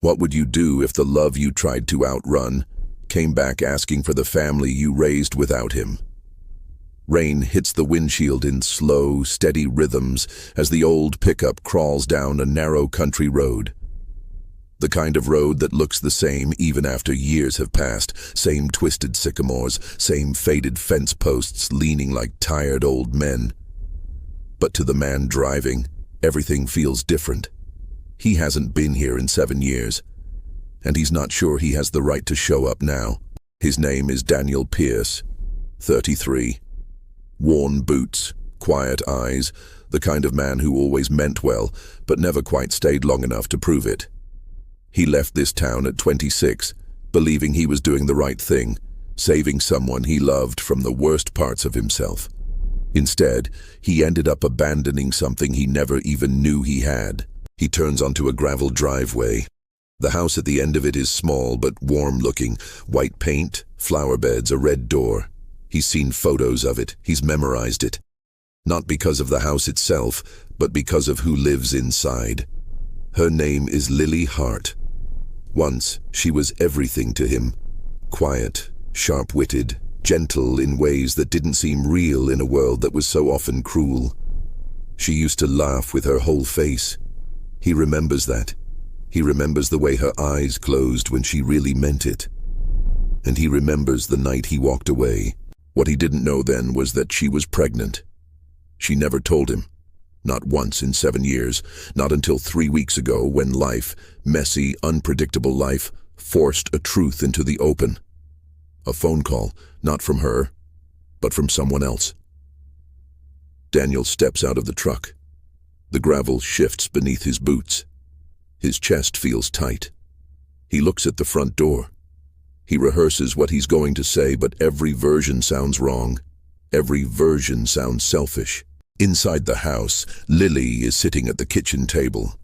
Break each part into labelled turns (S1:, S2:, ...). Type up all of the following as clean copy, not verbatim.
S1: What would you do if the love you tried to outrun came back asking for the family you raised without him? Rain hits the windshield in slow, steady rhythms as the old pickup crawls down a narrow country road. The kind of road that looks the same even after years have passed. Same twisted sycamores, same faded fence posts leaning like tired old men. But to the man driving, everything feels different. He hasn't been here in 7 years, and he's not sure he has the right to show up now. His name is Daniel Pierce, 33. Worn boots, quiet eyes, the kind of man who always meant well, but never quite stayed long enough to prove it. He left this town at 26, believing he was doing the right thing, saving someone he loved from the worst parts of himself. Instead, he ended up abandoning something he never even knew he had. He turns onto a gravel driveway. The house at the end of it is small but warm-looking, white paint, flower beds, a red door. He's seen photos of it, he's memorized it. Not because of the house itself, but because of who lives inside. Her name is Lily Hart. Once, she was everything to him. Quiet, sharp-witted, gentle in ways that didn't seem real in a world that was so often cruel. She used to laugh with her whole face. He remembers that. He remembers the way her eyes closed when she really meant it. And he remembers the night he walked away. What he didn't know then was that she was pregnant. She never told him. Not once in 7 years, not until 3 weeks ago when life, messy, unpredictable life, forced a truth into the open. A phone call, not from her, but from someone else. Daniel steps out of the truck. The gravel shifts beneath his boots. His chest feels tight. He looks at the front door. He rehearses what he's going to say, but every version sounds wrong. Every version sounds selfish. Inside the house, Lily is sitting at the kitchen table.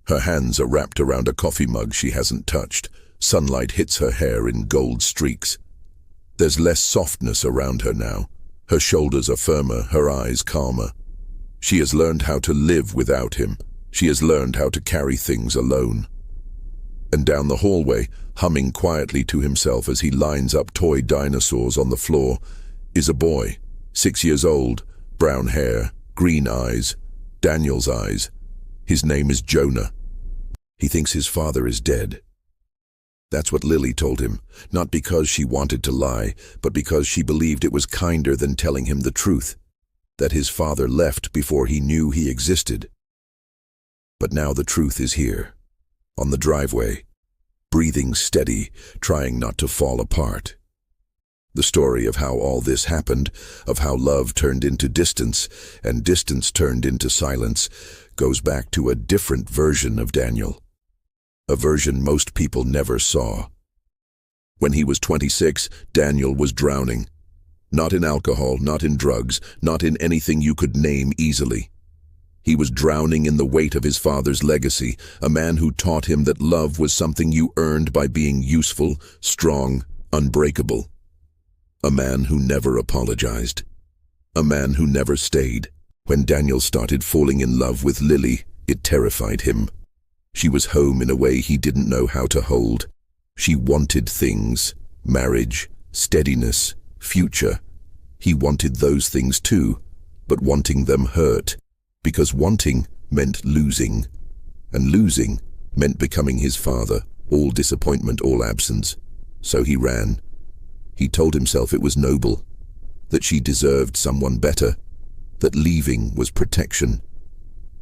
S1: Her hands are wrapped around a coffee mug she hasn't touched. Sunlight hits her hair in gold streaks. There's less softness around her now. Her shoulders are firmer, her eyes calmer. She has learned how to live without him. She has learned how to carry things alone. And down the hallway, humming quietly to himself as he lines up toy dinosaurs on the floor, is a boy, 6 years old, brown hair, green eyes, Daniel's eyes. His name is Jonah. He thinks his father is dead. That's what Lily told him, not because she wanted to lie, but because she believed it was kinder than telling him the truth, that his father left before he knew he existed. But now the truth is here, on the driveway, breathing steady, trying not to fall apart. The story of how all this happened, of how love turned into distance, and distance turned into silence, goes back to a different version of Daniel. A version most people never saw. When he was 26, Daniel was drowning. Not in alcohol, not in drugs, not in anything you could name easily. He was drowning in the weight of his father's legacy, a man who taught him that love was something you earned by being useful, strong, unbreakable. A man who never apologized. A man who never stayed. When Daniel started falling in love with Lily, it terrified him. She was home in a way he didn't know how to hold. She wanted things, marriage, steadiness, future. He wanted those things too, but wanting them hurt, because wanting meant losing, and losing meant becoming his father, all disappointment, all absence. So he ran. He told himself it was noble, that she deserved someone better, that leaving was protection.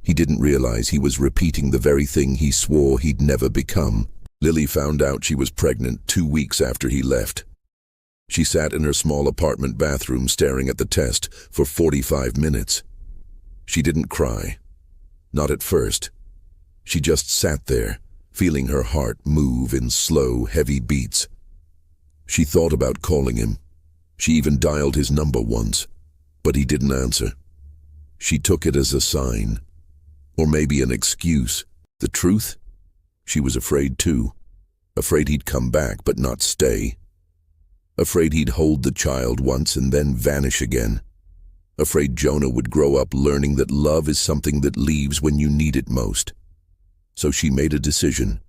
S1: He didn't realize he was repeating the very thing he swore he'd never become. Lily found out she was pregnant 2 weeks after he left. She sat in her small apartment bathroom staring at the test for 45 minutes. She didn't cry. Not at first. She just sat there, feeling her heart move in slow, heavy beats. She thought about calling him. She even dialed his number once, but he didn't answer. She took it as a sign, or maybe an excuse. The truth? She was afraid too. Afraid he'd come back but not stay. Afraid he'd hold the child once and then vanish again. Afraid Jonah would grow up learning that love is something that leaves when you need it most. So she made a decision.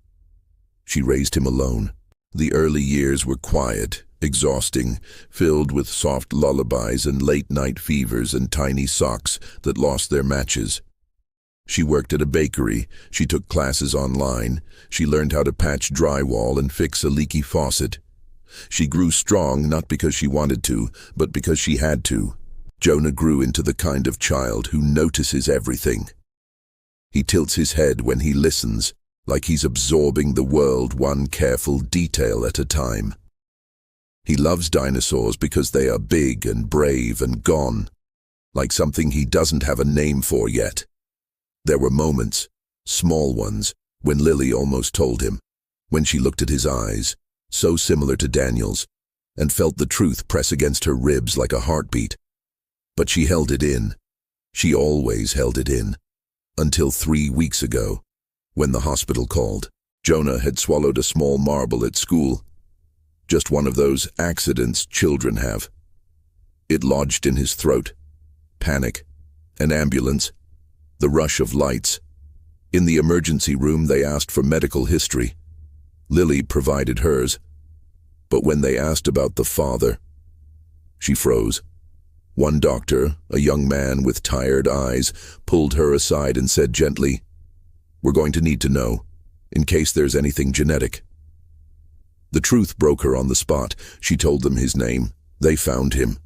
S1: She raised him alone. The early years were quiet, exhausting, filled with soft lullabies and late-night fevers and tiny socks that lost their matches. She worked at a bakery, she took classes online, she learned how to patch drywall and fix a leaky faucet. She grew strong not because she wanted to, but because she had to. Jonah grew into the kind of child who notices everything. He tilts his head when he listens, like he's absorbing the world one careful detail at a time. He loves dinosaurs because they are big and brave and gone, like something he doesn't have a name for yet. There were moments, small ones, when Lily almost told him, when she looked at his eyes, so similar to Daniel's, and felt the truth press against her ribs like a heartbeat. But she held it in. She always held it in. Until 3 weeks ago, when the hospital called. Jonah had swallowed a small marble at school. Just one of those accidents children have. It lodged in his throat. Panic. An ambulance. The rush of lights. In the emergency room, they asked for medical history. Lily provided hers. But when they asked about the father, she froze. One doctor, a young man with tired eyes, pulled her aside and said gently, "We're going to need to know, in case there's anything genetic." The truth broke her on the spot. She told them his name. They found him.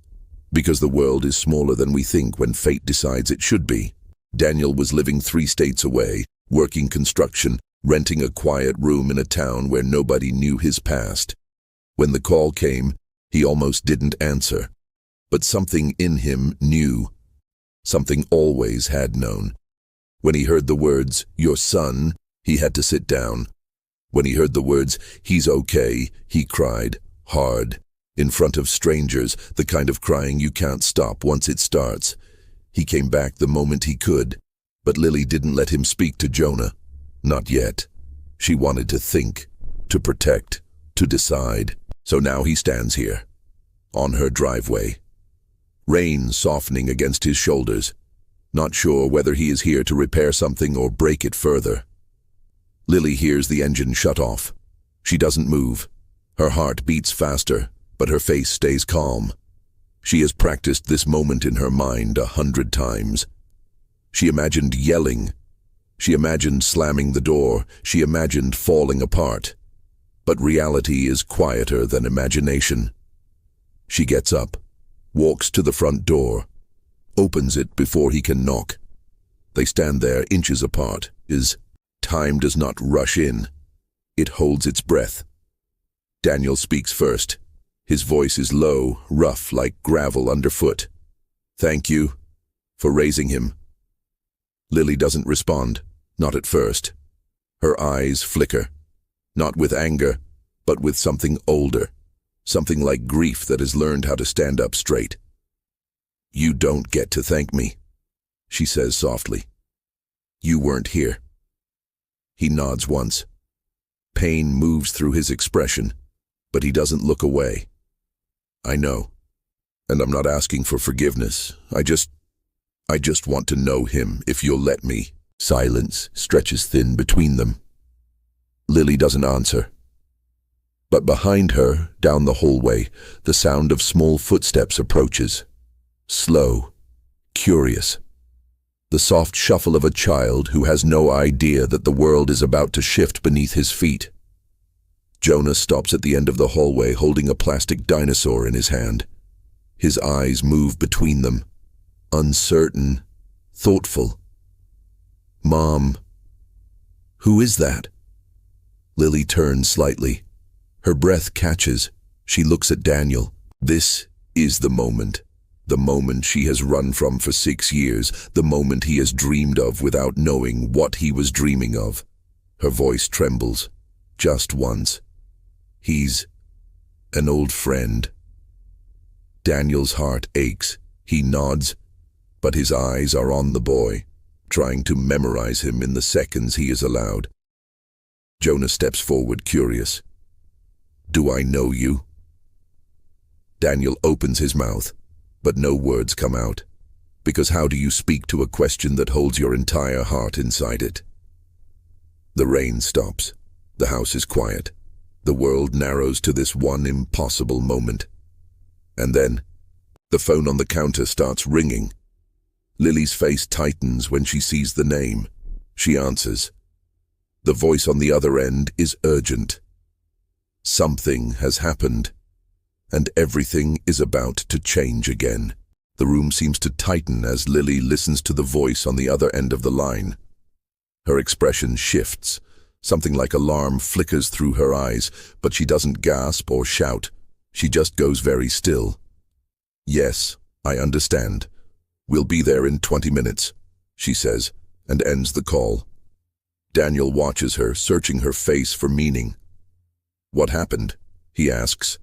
S1: Because the world is smaller than we think when fate decides it should be. Daniel was living 3 states away, working construction, renting a quiet room in a town where nobody knew his past. When the call came, he almost didn't answer. But something in him knew. Something always had known. When he heard the words, "Your son," he had to sit down. When he heard the words, "He's okay," he cried, hard, in front of strangers, the kind of crying you can't stop once it starts. He came back the moment he could, but Lily didn't let him speak to Jonah. Not yet. She wanted to think, to protect, to decide. So now he stands here, on her driveway. Rain softening against his shoulders, not sure whether he is here to repair something or break it further. Lily hears the engine shut off. She doesn't move. Her heart beats faster, but her face stays calm. She has practiced this moment in her mind 100 times. She imagined yelling. She imagined slamming the door. She imagined falling apart. But reality is quieter than imagination. She gets up, walks to the front door, opens it before he can knock. They stand there inches apart. Time does not rush in. It holds its breath. Daniel speaks first. His voice is low, rough like gravel underfoot. "Thank you for raising him." Lily doesn't respond, not at first. Her eyes flicker, not with anger, but with something older, something like grief that has learned how to stand up straight. "You don't get to thank me," she says softly. "You weren't here." He nods once. Pain moves through his expression, but he doesn't look away. "I know, and I'm not asking for forgiveness. I just want to know him, if you'll let me." Silence stretches thin between them. Lily doesn't answer. But behind her, down the hallway, the sound of small footsteps approaches. Slow, curious. The soft shuffle of a child who has no idea that the world is about to shift beneath his feet. Jonah stops at the end of the hallway holding a plastic dinosaur in his hand. His eyes move between them, uncertain, thoughtful. "Mom, who is that?" Lily turns slightly. Her breath catches. She looks at Daniel. This is the moment she has run from for 6 years, the moment he has dreamed of without knowing what he was dreaming of. Her voice trembles, just once. "He's an old friend." Daniel's heart aches. He nods, but his eyes are on the boy, trying to memorize him in the seconds he is allowed. Jonah steps forward, curious. "Do I know you?" Daniel opens his mouth, but no words come out, because how do you speak to a question that holds your entire heart inside it? The rain stops. The house is quiet. The world narrows to this one impossible moment. And then, the phone on the counter starts ringing. Lily's face tightens when she sees the name. She answers. The voice on the other end is urgent. Something has happened, and everything is about to change again. The room seems to tighten as Lily listens to the voice on the other end of the line. Her expression shifts. Something like alarm flickers through her eyes, but she doesn't gasp or shout. She just goes very still. Yes, I understand. We'll be there in 20 minutes, she says, and ends the call. Daniel watches her, searching her face for meaning. What happened? He asks.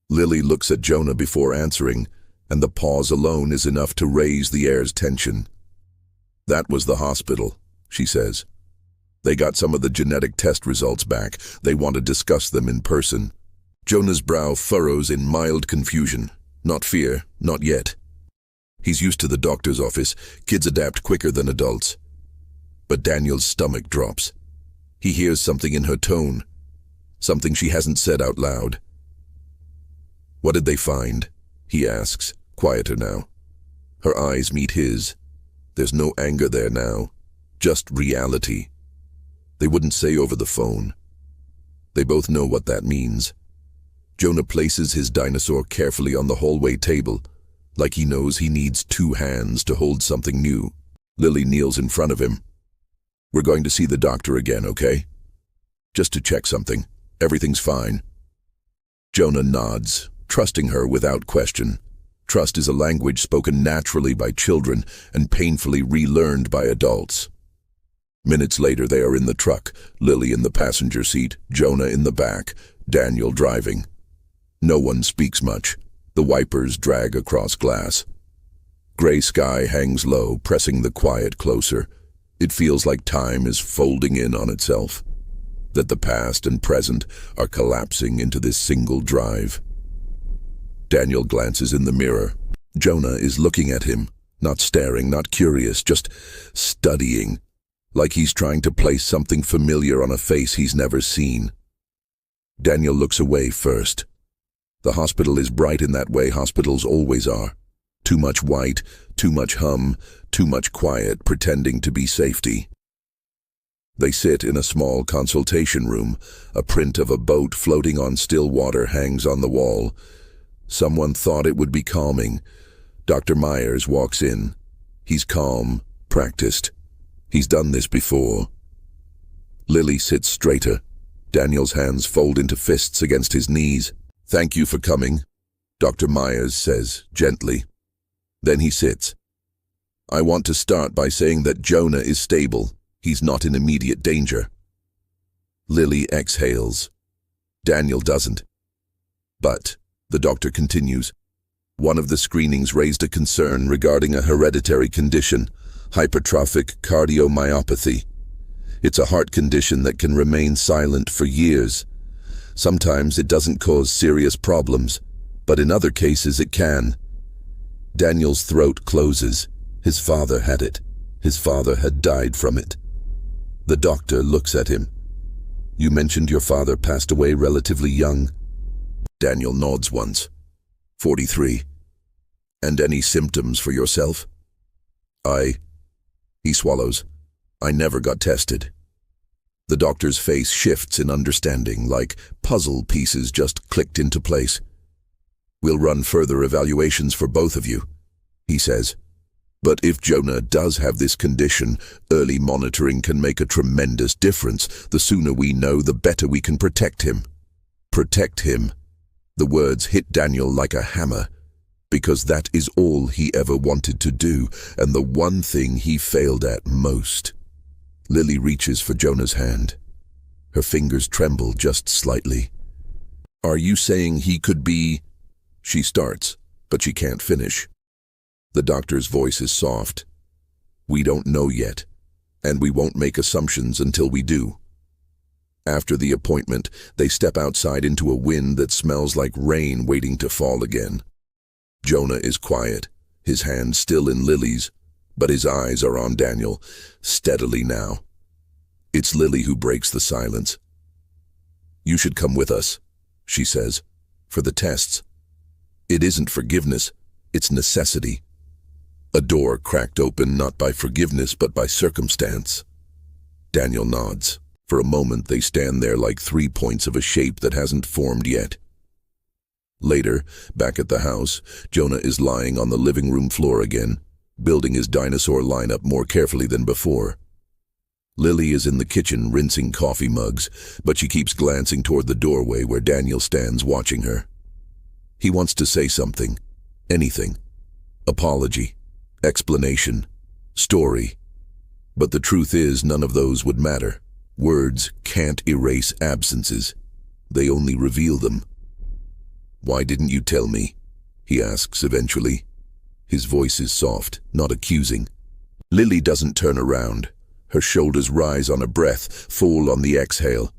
S1: Lily looks at Jonah before answering, and the pause alone is enough to raise the air's tension. That was the hospital, she says. They got some of the genetic test results back. They want to discuss them in person. Jonah's brow furrows in mild confusion. Not fear, not yet. He's used to the doctor's office. Kids adapt quicker than adults. But Daniel's stomach drops. He hears something in her tone. Something she hasn't said out loud. What did they find? He asks, quieter now. Her eyes meet his. There's no anger there now. Just reality. They wouldn't say over the phone. They both know what that means. Jonah places his dinosaur carefully on the hallway table, like he knows he needs 2 hands to hold something new. Lily kneels in front of him. We're going to see the doctor again, okay? Just to check something. Everything's fine. Jonah nods, trusting her without question. Trust is a language spoken naturally by children and painfully relearned by adults. Minutes later, they are in the truck, Lily in the passenger seat, Jonah in the back, Daniel driving. No one speaks much. The wipers drag across glass. Gray sky hangs low, pressing the quiet closer. It feels like time is folding in on itself, that the past and present are collapsing into this single drive. Daniel glances in the mirror. Jonah is looking at him, not staring, not curious, just studying, like he's trying to place something familiar on a face he's never seen. Daniel looks away first. The hospital is bright in that way hospitals always are. Too much white, too much hum, too much quiet, pretending to be safety. They sit in a small consultation room. A print of a boat floating on still water hangs on the wall. Someone thought it would be calming. Dr. Myers walks in. He's calm, practiced. He's done this before. Lily sits straighter. Daniel's hands fold into fists against his knees. Thank you for coming, Dr. Myers says, gently. Then he sits. I want to start by saying that Jonah is stable. He's not in immediate danger. Lily exhales. Daniel doesn't. But, the doctor continues, one of the screenings raised a concern regarding a hereditary condition, hypertrophic cardiomyopathy. It's a heart condition that can remain silent for years. Sometimes it doesn't cause serious problems, but in other cases it can. Daniel's throat closes. His father had it. His father had died from it. The doctor looks at him. You mentioned your father passed away relatively young. Daniel nods once. 43. And any symptoms for yourself? He swallows. I never got tested. The doctor's face shifts in understanding, like puzzle pieces just clicked into place. We'll run further evaluations for both of you, he says. But if Jonah does have this condition, early monitoring can make a tremendous difference. The sooner we know, the better we can protect him. Protect him. The words hit Daniel like a hammer, because that is all he ever wanted to do, and the one thing he failed at most. Lily reaches for Jonah's hand. Her fingers tremble just slightly. Are you saying he could be... She starts, but she can't finish. The doctor's voice is soft. We don't know yet, and we won't make assumptions until we do. After the appointment, they step outside into a wind that smells like rain waiting to fall again. Jonah is quiet, his hand still in Lily's, but his eyes are on Daniel, steadily now. It's Lily who breaks the silence. You should come with us, she says, for the tests. It isn't forgiveness, it's necessity. A door cracked open not by forgiveness but by circumstance. Daniel nods. For a moment they stand there like 3 points of a shape that hasn't formed yet. Later, back at the house, Jonah is lying on the living room floor again, building his dinosaur lineup more carefully than before. Lily is in the kitchen rinsing coffee mugs, but she keeps glancing toward the doorway where Daniel stands watching her. He wants to say something, anything. Apology, explanation, story. But the truth is none of those would matter. Words can't erase absences. They only reveal them. Why didn't you tell me? He asks eventually. His voice is soft, not accusing. Lily doesn't turn around. Her shoulders rise on a breath, fall on the exhale.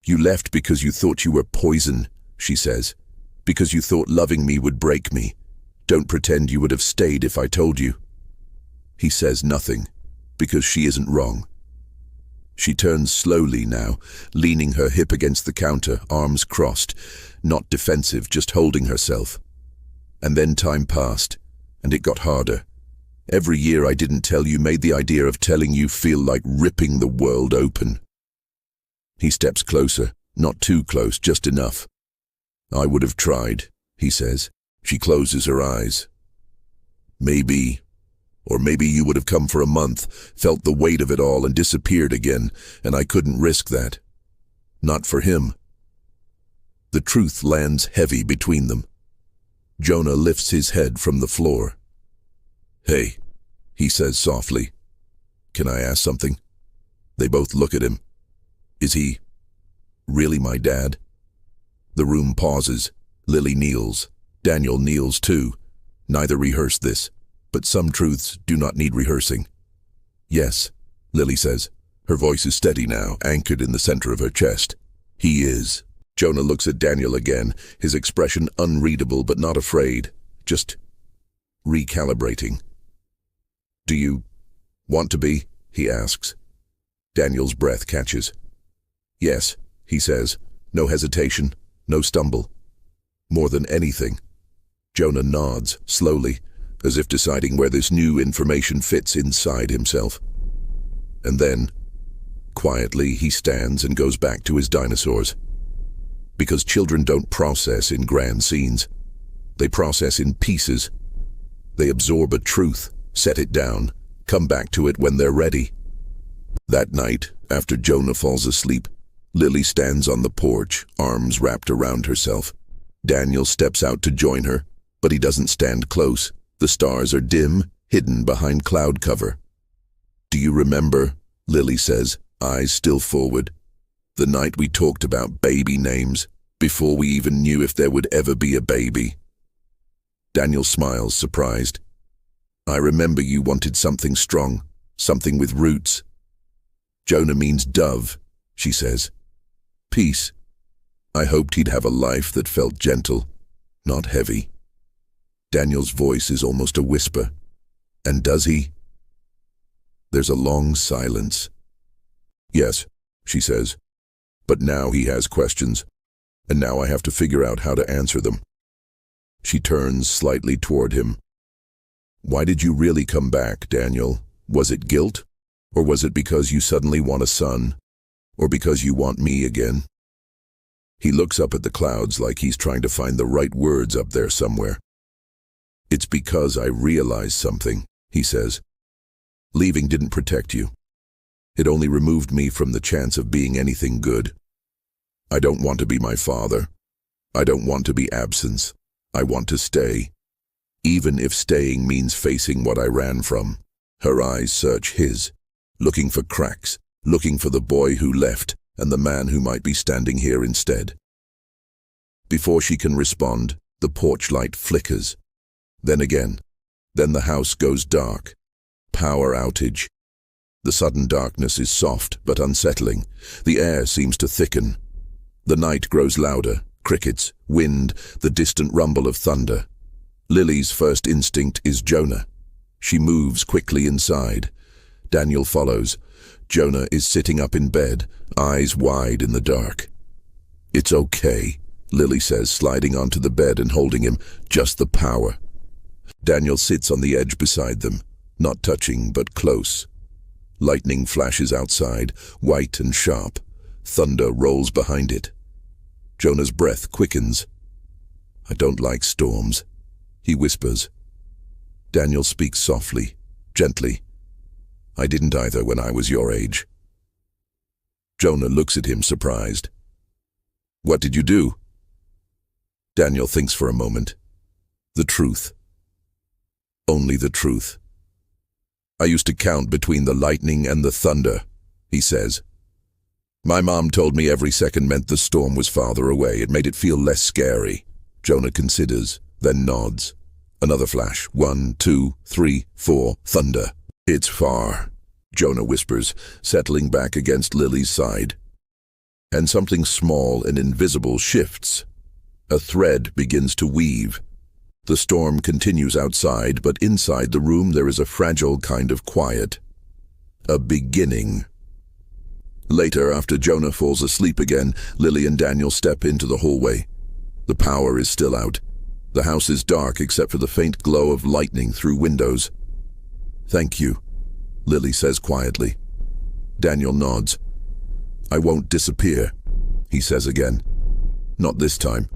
S1: You left because you thought you were poison, she says. Because you thought loving me would break me. Don't pretend you would have stayed if I told you. He says nothing, because she isn't wrong. She turns slowly now, leaning her hip against the counter, arms crossed, not defensive, just holding herself. And then time passed, and it got harder. Every year I didn't tell you made the idea of telling you feel like ripping the world open. He steps closer, not too close, just enough. I would have tried, he says. She closes her eyes. Maybe you would have come for a month, felt the weight of it all and disappeared again, and I couldn't risk that. Not for him. The truth lands heavy between them. Jonah lifts his head from the floor. Hey, he says softly. Can I ask something? They both look at him. Is he really my dad? The room pauses. Lily kneels. Daniel kneels too. Neither rehearsed this, but some truths do not need rehearsing. Yes, Lily says. Her voice is steady now, anchored in the center of her chest. He is. Jonah looks at Daniel again, his expression unreadable but not afraid, just recalibrating. Do you want to be? He asks. Daniel's breath catches. Yes, he says. No hesitation, no stumble. More than anything. Jonah nods, slowly, as if deciding where this new information fits inside himself. And then, quietly, he stands and goes back to his dinosaurs. Because children don't process in grand scenes. They process in pieces. They absorb a truth, set it down, come back to it when they're ready. That night, after Jonah falls asleep, Lily stands on the porch, arms wrapped around herself. Daniel steps out to join her, but he doesn't stand close. The stars are dim, hidden behind cloud cover. Do you remember, Lily says, eyes still forward, the night we talked about baby names, before we even knew if there would ever be a baby? Daniel smiles, surprised. I remember you wanted something strong, something with roots. Jonah means dove, she says. Peace. I hoped he'd have a life that felt gentle, not heavy. Daniel's voice is almost a whisper. And does he? There's a long silence. Yes, she says. But now he has questions, and now I have to figure out how to answer them. She turns slightly toward him. Why did you really come back, Daniel? Was it guilt? Or was it because you suddenly want a son? Or because you want me again? He looks up at the clouds like he's trying to find the right words up there somewhere. It's because I realized something, he says. Leaving didn't protect you. It only removed me from the chance of being anything good. I don't want to be my father. I don't want to be absence. I want to stay. Even if staying means facing what I ran from. Her eyes search his, looking for cracks, looking for the boy who left and the man who might be standing here instead. Before she can respond, the porch light flickers. Then again. Then the house goes dark. Power outage. The sudden darkness is soft but unsettling. The air seems to thicken. The night grows louder. Crickets, wind, the distant rumble of thunder. Lily's first instinct is Jonah. She moves quickly inside. Daniel follows. Jonah is sitting up in bed, eyes wide in the dark. "It's okay," Lily says, sliding onto the bed and holding him. "Just the power." Daniel sits on the edge beside them, not touching but close. Lightning flashes outside, white and sharp. Thunder rolls behind it. Jonah's breath quickens. "I don't like storms," he whispers. Daniel speaks softly, gently. "I didn't either when I was your age." Jonah looks at him, surprised. "What did you do?" Daniel thinks for a moment. "The truth. Only the truth. I used to count between the lightning and the thunder," he says. "My mom told me every second meant the storm was farther away. It made it feel less scary." Jonah considers, then nods. Another flash. 1, 2, 3, 4. Thunder. "It's far," Jonah whispers, settling back against Lily's side. And something small and invisible shifts. A thread begins to weave. The storm continues outside, but inside the room there is a fragile kind of quiet. A beginning. Later, after Jonah falls asleep again, Lily and Daniel step into the hallway. The power is still out. The house is dark except for the faint glow of lightning through windows. "Thank you," Lily says quietly. Daniel nods. "I won't disappear," he says again. "Not this time."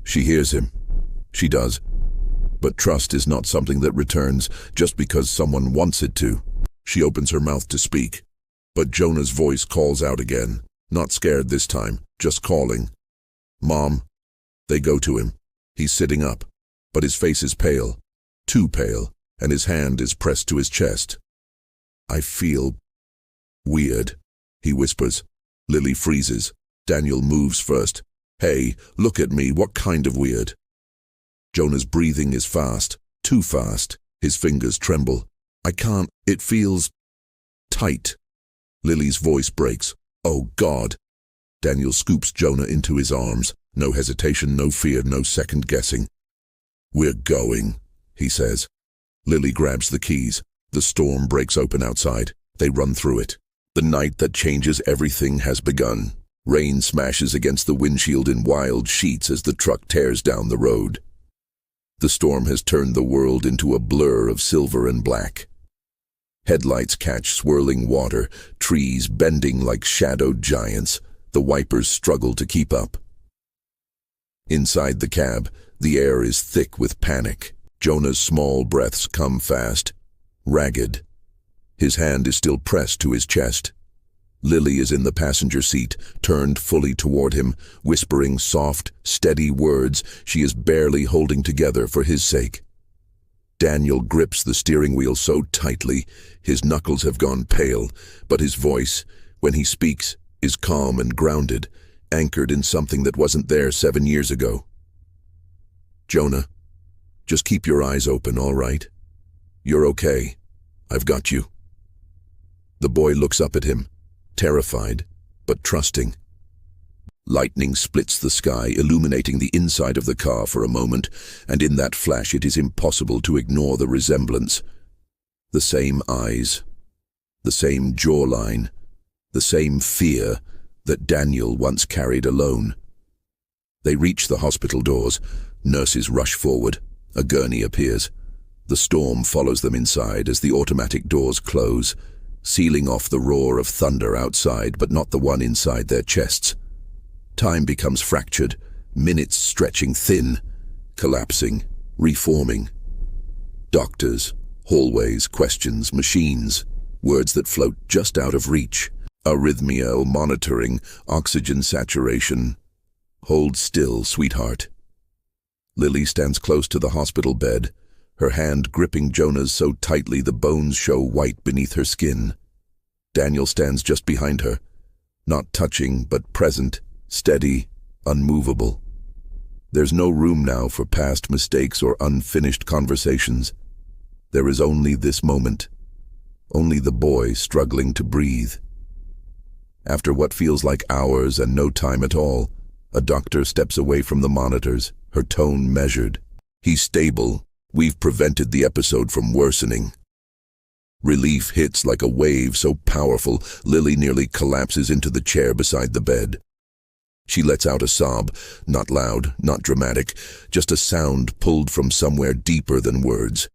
S1: She hears him. She does. But trust is not something that returns just because someone wants it to. She opens her mouth to speak. But Jonah's voice calls out again, not scared this time, just calling. "Mom." They go to him. He's sitting up, but his face is pale, too pale, and his hand is pressed to his chest. "I feel weird," he whispers. Lily freezes. Daniel moves first. "Hey, look at me, what kind of weird?" Jonah's breathing is fast, too fast. His fingers tremble. "I can't, it feels tight." Lily's voice breaks. "Oh God." Daniel scoops Jonah into his arms. No hesitation, no fear, no second guessing. "We're going," he says. Lily grabs the keys. The storm breaks open outside. They run through it. The night that changes everything has begun. Rain smashes against the windshield in wild sheets as the truck tears down the road. The storm has turned the world into a blur of silver and black. Headlights catch swirling water, trees bending like shadowed giants. The wipers struggle to keep up. Inside the cab, the air is thick with panic. Jonah's small breaths come fast, ragged. His hand is still pressed to his chest. Lily is in the passenger seat, turned fully toward him, whispering soft, steady words she is barely holding together for his sake. Daniel grips the steering wheel so tightly, his knuckles have gone pale, but his voice, when he speaks, is calm and grounded, anchored in something that wasn't there 7 years ago. "Jonah, just keep your eyes open, all right? You're okay. I've got you." The boy looks up at him, terrified, but trusting. Lightning splits the sky, illuminating the inside of the car for a moment, and in that flash it is impossible to ignore the resemblance. The same eyes, the same jawline, the same fear that Daniel once carried alone. They reach the hospital doors. Nurses rush forward. A gurney appears. The storm follows them inside as the automatic doors close, sealing off the roar of thunder outside, but not the one inside their chests. Time becomes fractured, minutes stretching thin, collapsing, reforming. Doctors, hallways, questions, machines, words that float just out of reach. Arrhythmia, monitoring, oxygen saturation. "Hold still, sweetheart." Lily stands close to the hospital bed, her hand gripping Jonah's so tightly the bones show white beneath her skin. Daniel stands just behind her, not touching but present, steady, unmovable. There's no room now for past mistakes or unfinished conversations. There is only this moment, only the boy struggling to breathe. After what feels like hours and no time at all, a doctor steps away from the monitors, her tone measured. "He's stable. We've prevented the episode from worsening." Relief hits like a wave so powerful, Lily nearly collapses into the chair beside the bed. She lets out a sob, not loud, not dramatic, just a sound pulled from somewhere deeper than words.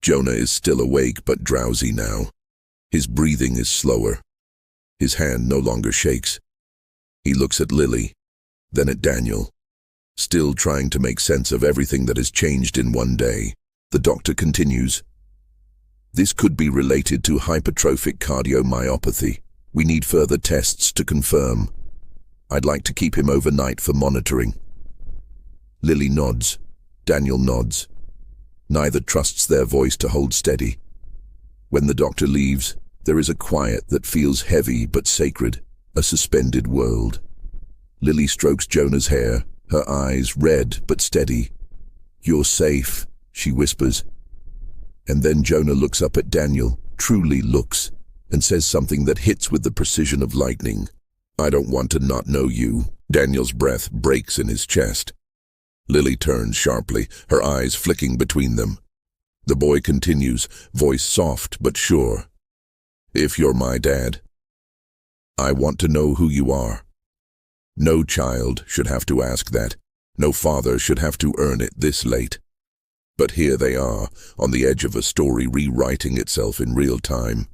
S1: Jonah is still awake but drowsy now. His breathing is slower. His hand no longer shakes. He looks at Lily, then at Daniel, still trying to make sense of everything that has changed in one day. The doctor continues. This could be related to hypertrophic cardiomyopathy. We need further tests to confirm. I'd like to keep him overnight for monitoring. Lily nods. Daniel nods. Neither trusts their voice to hold steady. When the doctor leaves, there is a quiet that feels heavy but sacred, a suspended world. Lily strokes Jonah's hair, her eyes red but steady. You're safe, she whispers. And then Jonah looks up at Daniel, truly looks, and says something that hits with the precision of lightning. I don't want to not know you. Daniel's breath breaks in his chest. Lily turns sharply, her eyes flicking between them. The boy continues, voice soft but sure. If you're my dad, I want to know who you are. No child should have to ask that. No father should have to earn it this late. But here they are, on the edge of a story rewriting itself in real time.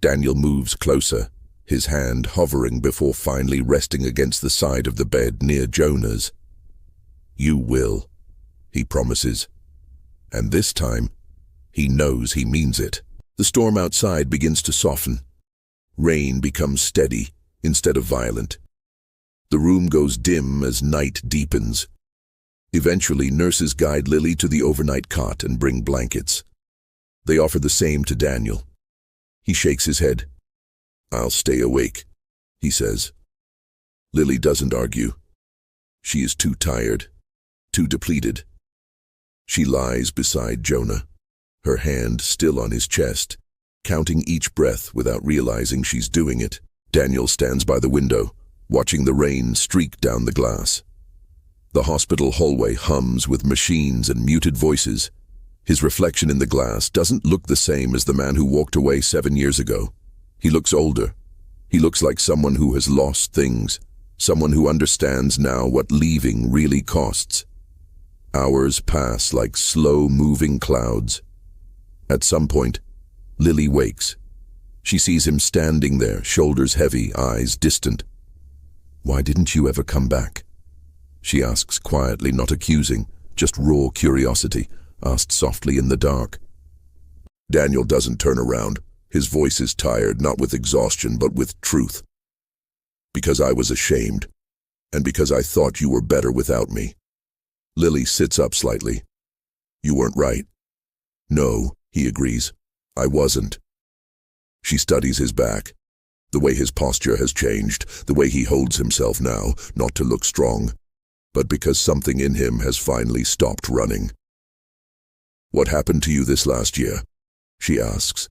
S1: Daniel moves closer, his hand hovering before finally resting against the side of the bed near Jonah's. You will, he promises. And this time, he knows he means it. The storm outside begins to soften. Rain becomes steady instead of violent. The room goes dim as night deepens. Eventually, nurses guide Lily to the overnight cot and bring blankets. They offer the same to Daniel. He shakes his head. I'll stay awake, he says. Lily doesn't argue. She is too tired, too depleted. She lies beside Jonah, her hand still on his chest, counting each breath without realizing she's doing it. Daniel stands by the window, watching the rain streak down the glass. The hospital hallway hums with machines and muted voices. His reflection in the glass doesn't look the same as the man who walked away 7 years ago. He looks older. He looks like someone who has lost things, someone who understands now what leaving really costs. Hours pass like slow-moving clouds. At some point, Lily wakes. She sees him standing there, shoulders heavy, eyes distant. Why didn't you ever come back? She asks quietly, not accusing, just raw curiosity, asked softly in the dark. Daniel doesn't turn around. His voice is tired, not with exhaustion, but with truth. Because I was ashamed, and because I thought you were better without me. Lily sits up slightly. You weren't right. No, he agrees. I wasn't. She studies his back. The way his posture has changed, the way he holds himself now, not to look strong, but because something in him has finally stopped running. What happened to you this last year? She asks.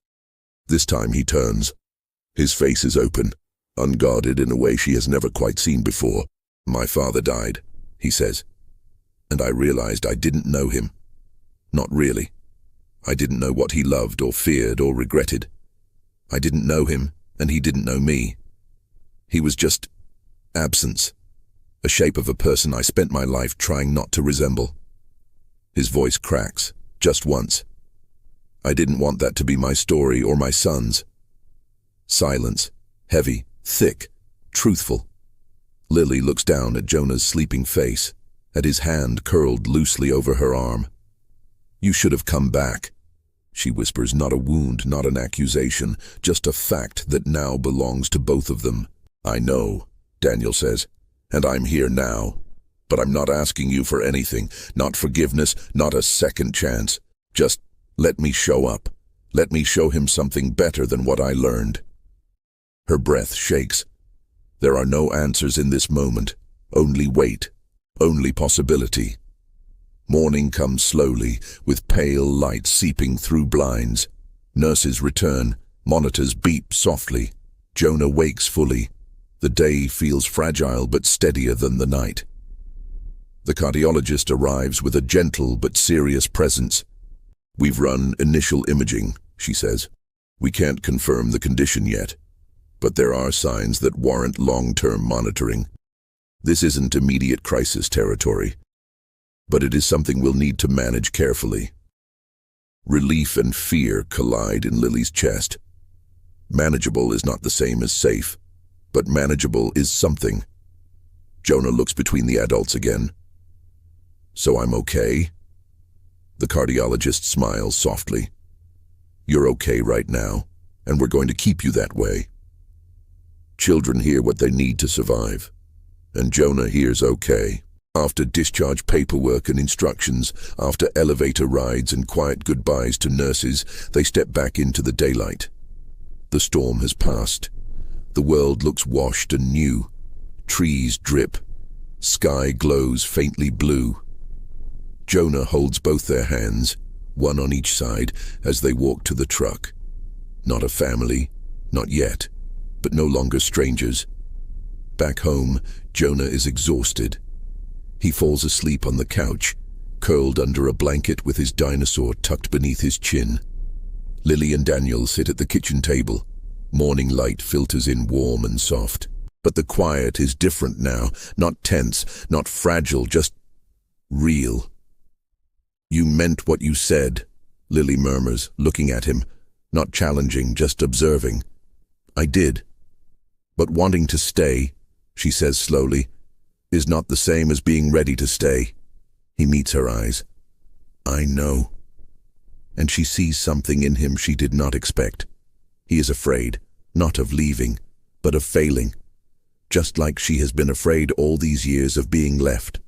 S1: This time he turns. His face is open, unguarded in a way she has never quite seen before. My father died, he says, and I realized I didn't know him. Not really. I didn't know what he loved or feared or regretted. I didn't know him, and he didn't know me. He was just absence, a shape of a person I spent my life trying not to resemble. His voice cracks, just once. I didn't want that to be my story or my son's. Silence, heavy, thick, truthful. Lily looks down at Jonah's sleeping face, at his hand curled loosely over her arm. You should have come back, she whispers, not a wound, not an accusation, just a fact that now belongs to both of them. I know, Daniel says, and I'm here now. But I'm not asking you for anything, not forgiveness, not a second chance. Just let me show up. Let me show him something better than what I learned. Her breath shakes. There are no answers in this moment, only wait, only possibility. Morning comes slowly, with pale light seeping through blinds. Nurses return, monitors beep softly. Jonah wakes fully. The day feels fragile but steadier than the night. The cardiologist arrives with a gentle but serious presence. We've run initial imaging, she says. We can't confirm the condition yet. but there are signs that warrant long-term monitoring. This isn't immediate crisis territory, but it is something we'll need to manage carefully. Relief and fear collide in Lily's chest. Manageable is not the same as safe, but manageable is something. Jonah looks between the adults again. So I'm okay? The cardiologist smiles softly. You're okay right now, and we're going to keep you that way. Children hear what they need to survive, and Jonah hears okay. After discharge paperwork and instructions, after elevator rides and quiet goodbyes to nurses, they step back into the daylight. The storm has passed. The world looks washed and new. Trees drip. Sky glows faintly blue. Jonah holds both their hands, one on each side, as they walk to the truck. Not a family, not yet, but no longer strangers. Back home, Jonah is exhausted. He falls asleep on the couch, curled under a blanket with his dinosaur tucked beneath his chin. Lily and Daniel sit at the kitchen table. Morning light filters in warm and soft. But the quiet is different now, not tense, not fragile, just real. You meant what you said, Lily murmurs, looking at him, not challenging, just observing. I did. But wanting to stay, she says slowly, is not the same as being ready to stay. He meets her eyes. I know. And she sees something in him she did not expect. He is afraid, not of leaving, but of failing. Just like she has been afraid all these years of being left.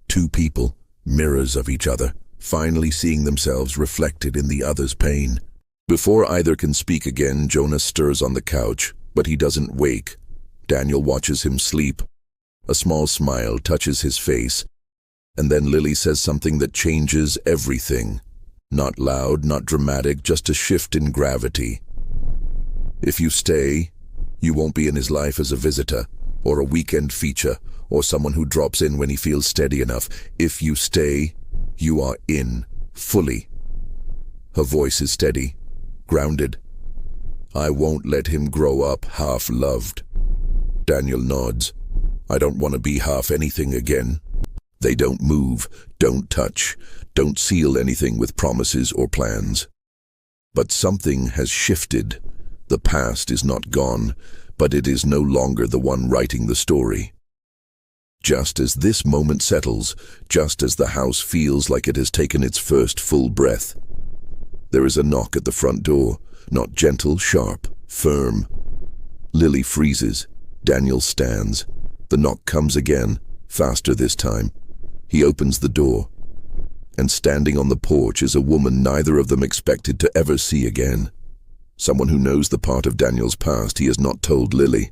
S1: Two people, mirrors of each other, finally seeing themselves reflected in the other's pain. Before either can speak again, Jonah stirs on the couch, but he doesn't wake. Daniel watches him sleep. A small smile touches his face, and then Lily says something that changes everything. Not loud, not dramatic, just a shift in gravity. If you stay, you won't be in his life as a visitor, or a weekend feature, or someone who drops in when he feels steady enough. If you stay, you are in, fully. Her voice is steady, grounded. I won't let him grow up half-loved. Daniel nods. I don't want to be half anything again. They don't move, don't touch, don't seal anything with promises or plans. But something has shifted. The past is not gone, but it is no longer the one writing the story. Just as this moment settles, just as the house feels like it has taken its first full breath, there is a knock at the front door, not gentle, sharp, firm. Lily freezes. Daniel stands. The knock comes again, faster this time. He opens the door, and standing on the porch is a woman neither of them expected to ever see again. Someone who knows the part of Daniel's past he has not told Lily.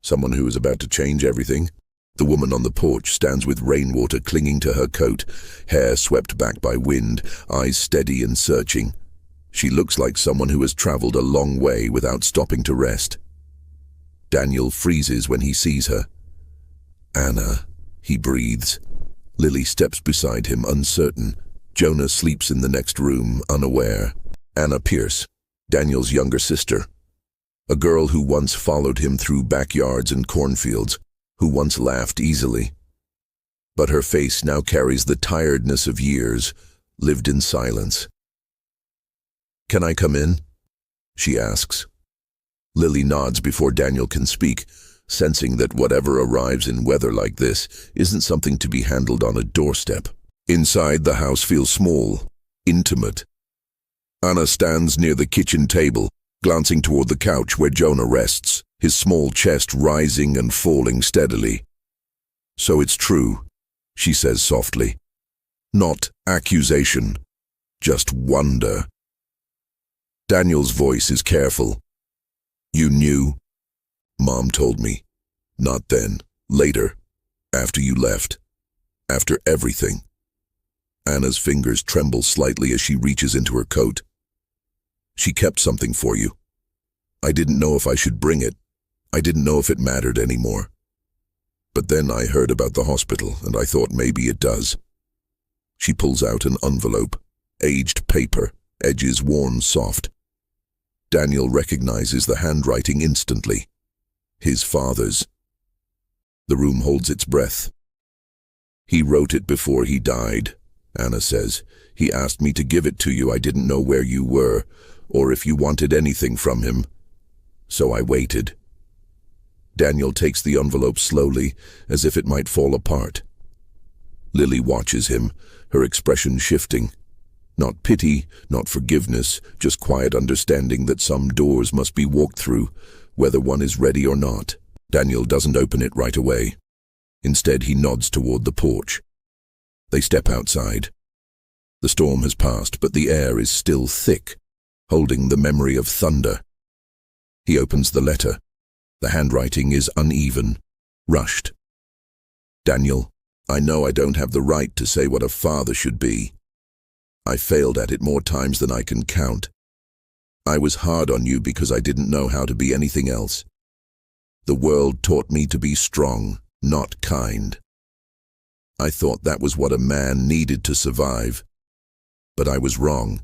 S1: Someone who is about to change everything. The woman on the porch stands with rainwater clinging to her coat, hair swept back by wind, eyes steady and searching. She looks like someone who has traveled a long way without stopping to rest. Daniel freezes when he sees her. Anna, he breathes. Lily steps beside him, uncertain. Jonah sleeps in the next room, unaware. Anna Pierce, Daniel's younger sister. A girl who once followed him through backyards and cornfields, who once laughed easily. But her face now carries the tiredness of years, lived in silence. Can I come in? She asks. Lily nods before Daniel can speak, sensing that whatever arrives in weather like this isn't something to be handled on a doorstep. Inside, the house feels small, intimate. Anna stands near the kitchen table, glancing toward the couch where Jonah rests, his small chest rising and falling steadily. So it's true, she says softly. Not accusation, just wonder. Daniel's voice is careful. You knew? Mom told me. Not then. Later. After you left. After everything. Anna's fingers tremble slightly as she reaches into her coat. She kept something for you. I didn't know if I should bring it. I didn't know if it mattered anymore. But then I heard about the hospital, and I thought maybe it does. She pulls out an envelope. Aged paper, edges worn soft. Daniel recognizes the handwriting instantly. His father's. The room holds its breath. "He wrote it before he died," Anna says. "He asked me to give it to you. I didn't know where you were, or if you wanted anything from him. So I waited." Daniel takes the envelope slowly, as if it might fall apart. Lily watches him, her expression shifting. Not pity, not forgiveness, just quiet understanding that some doors must be walked through, whether one is ready or not. Daniel doesn't open it right away. Instead, he nods toward the porch. They step outside. The storm has passed, but the air is still thick, holding the memory of thunder. He opens the letter. The handwriting is uneven, rushed. "Daniel, I know I don't have the right to say what a father should be. I failed at it more times than I can count. I was hard on you because I didn't know how to be anything else. The world taught me to be strong, not kind. I thought that was what a man needed to survive. But I was wrong.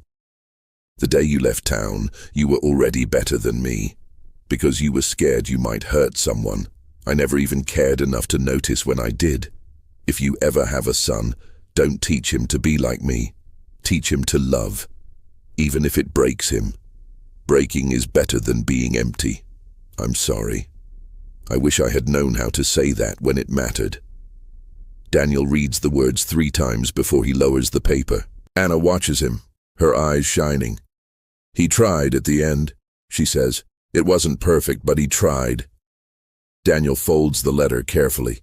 S1: The day you left town, you were already better than me. Because you were scared you might hurt someone. I never even cared enough to notice when I did. If you ever have a son, don't teach him to be like me. Teach him to love, even if it breaks him. Breaking is better than being empty. I'm sorry. I wish I had known how to say that when it mattered." Daniel reads the words 3 times before he lowers the paper. Anna watches him, her eyes shining. "He tried at the end," she says. "It wasn't perfect, but he tried." Daniel folds the letter carefully.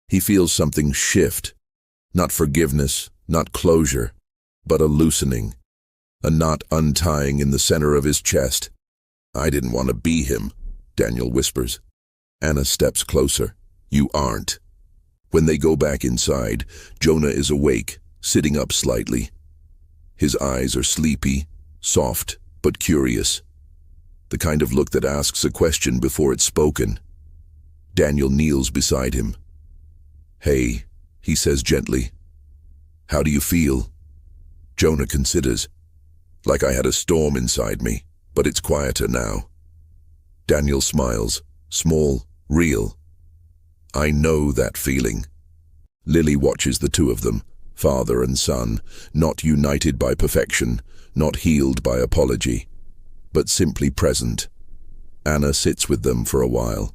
S1: He feels something shift. Not forgiveness, not closure, but a loosening. A knot untying in the center of his chest. "I didn't want to be him," Daniel whispers. Anna steps closer. "You aren't." When they go back inside, Jonah is awake, sitting up slightly. His eyes are sleepy, soft, but curious. The kind of look that asks a question before it's spoken. Daniel kneels beside him. "Hey," he says gently. "How do you feel?" Jonah considers. "Like I had a storm inside me, but it's quieter now." Daniel smiles, small, real. "I know that feeling." Lily watches the two of them, father and son, not united by perfection, not healed by apology, but simply present. Anna sits with them for a while.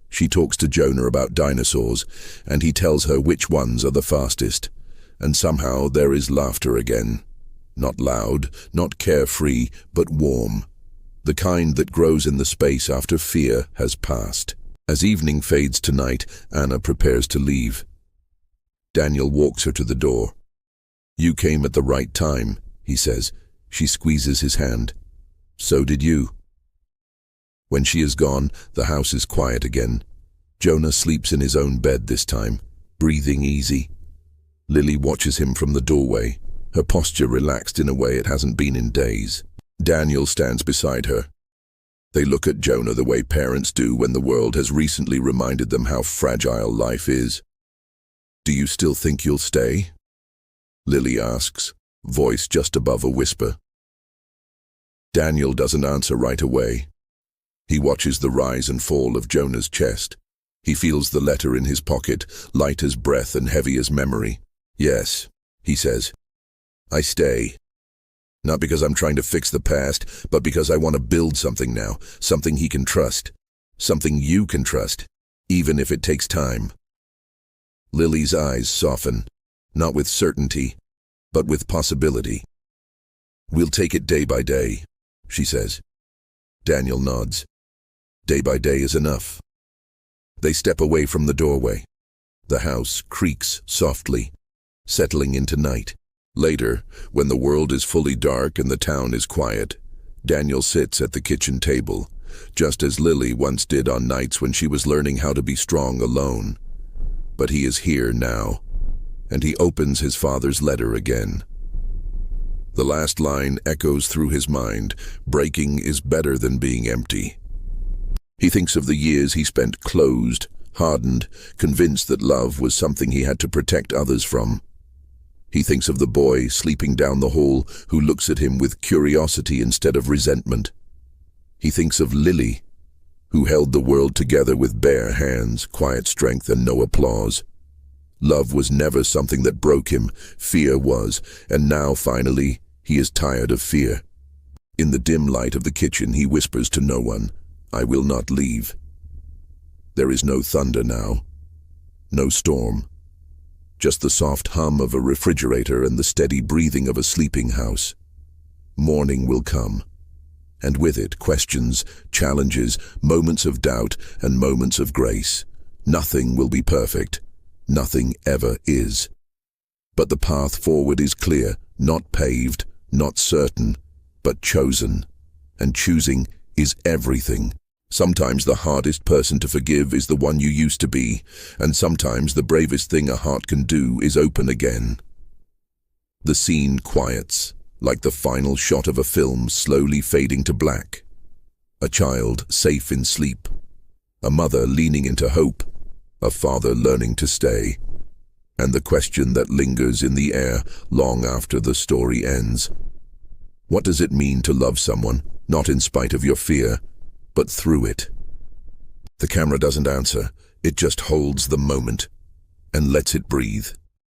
S1: She talks to Jonah about dinosaurs, and he tells her which ones are the fastest. And somehow there is laughter again. Not loud, not carefree, but warm. The kind that grows in the space after fear has passed. As evening fades to night, Anna prepares to leave. Daniel walks her to the door. "You came at the right time," he says. She squeezes his hand. "So did you." When she is gone, the house is quiet again. Jonah sleeps in his own bed this time, breathing easy. Lily watches him from the doorway, her posture relaxed in a way it hasn't been in days. Daniel stands beside her. They look at Jonah the way parents do when the world has recently reminded them how fragile life is. "Do you still think you'll stay?" Lily asks, voice just above a whisper. Daniel doesn't answer right away. He watches the rise and fall of Jonah's chest. He feels the letter in his pocket, light as breath and heavy as memory. "Yes," he says. "I stay. Not because I'm trying to fix the past, but because I want to build something now, something he can trust, something you can trust, even if it takes time." Lily's eyes soften, not with certainty, but with possibility. "We'll take it day by day," she says. Daniel nods. Day by day is enough. They step away from the doorway. The house creaks softly, settling into night. Later, when the world is fully dark and the town is quiet, Daniel sits at the kitchen table, just as Lily once did on nights when she was learning how to be strong alone. But he is here now, and he opens his father's letter again. The last line echoes through his mind, "Breaking is better than being empty." He thinks of the years he spent closed, hardened, convinced that love was something he had to protect others from. He thinks of the boy sleeping down the hall who looks at him with curiosity instead of resentment. He thinks of Lily, who held the world together with bare hands, quiet strength, and no applause. Love was never something that broke him, fear was, and now, finally, he is tired of fear. In the dim light of the kitchen, he whispers to no one, "I will not leave." There is no thunder now, no storm, just the soft hum of a refrigerator and the steady breathing of a sleeping house. Morning will come, and with it questions, challenges, moments of doubt, and moments of grace. Nothing will be perfect. Nothing ever is. But the path forward is clear, not paved, not certain, but chosen. And choosing is everything. Sometimes the hardest person to forgive is the one you used to be, and sometimes the bravest thing a heart can do is open again. The scene quiets, like the final shot of a film slowly fading to black. A child safe in sleep. A mother leaning into hope. A father learning to stay. And the question that lingers in the air long after the story ends. What does it mean to love someone, not in spite of your fear, but through it? The camera doesn't answer, it just holds the moment and lets it breathe.